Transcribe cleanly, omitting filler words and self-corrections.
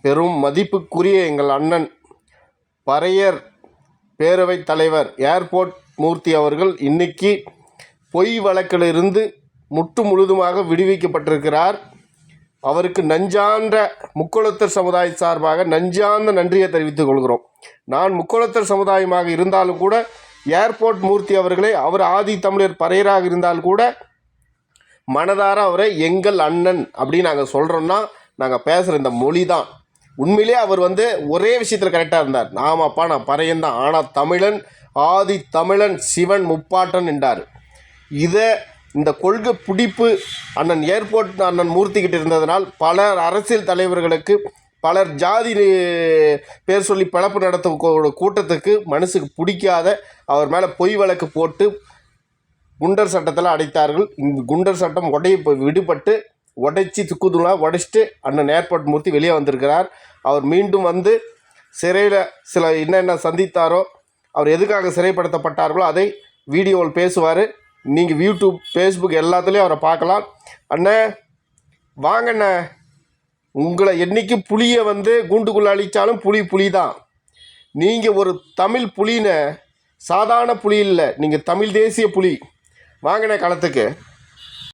பெரும் மதிப்புக்குரிய எங்கள் அண்ணன் பறையர் பேரவைத் தலைவர் ஏர்போர்ட் மூர்த்தி அவர்கள் இன்னைக்கு பொய் வழக்கிலிருந்து முற்று முழுதுமாக விடுவிக்கப்பட்டிருக்கிறார். அவருக்கு நஞ்சார்ந்த முக்குளத்தர் சமுதாய சார்பாக நஞ்சார்ந்த நன்றியை தெரிவித்துக் கொள்கிறோம். நான் முக்குளத்தர் சமுதாயமாக இருந்தாலும் கூட ஏர்போர்ட் மூர்த்தி அவர்களே, அவர் ஆதி தமிழர் பறையராக இருந்தால் கூட மனதார அவரை எங்கள் அண்ணன் அப்படின்னு நாங்கள் சொல்கிறோன்னா நாங்கள் பேசுகிற இந்த மொழி தான். உண்மையிலே அவர் ஒரே விஷயத்தில் கரெக்டாக இருந்தார். ஆமாப்பா நான் பறையன் தான், ஆனால் தமிழன், ஆதி தமிழன், சிவன் முப்பாட்டன் என்றார். இந்த கொள்கை பிடிப்பு அண்ணன் ஏர்போர்ட் அண்ணன் மூர்த்திக்கிட்டு இருந்ததனால் பலர் அரசியல் தலைவர்களுக்கு, பலர் ஜாதி பேர் சொல்லி பிளப்பு நடத்த கூட்டத்துக்கு மனசுக்கு பிடிக்காத அவர் மேலே பொய் வழக்கு போட்டு குண்டர் சட்டத்தில் அடைத்தார்கள். இந்த குண்டர் சட்டம் விடுபட்டு உடைச்சி துக்குதுளாக உடைச்சிட்டு அண்ணன் ஏர்போர்ட் மூர்த்தி வெளியே வந்திருக்கிறார். அவர் மீண்டும் சிறையில் சில என்னென்ன சந்தித்தாரோ, அவர் எதுக்காக சிறைப்படுத்தப்பட்டார்களோ அதை வீடியோவில் பேசுவார். நீங்கள் யூடியூப், ஃபேஸ்புக் எல்லாத்துலேயும் அவரை பார்க்கலாம். அண்ணே வாங்கண்ணே, உங்களை என்றைக்கு புலியை கூண்டுக்குள்ளே அழித்தாலும் புலி தான். நீங்கள் ஒரு தமிழ் புலின்னு, சாதாரண புலி இல்லை, நீங்கள் தமிழ் தேசிய புலி. வாங்கண்ணே களத்துக்கு.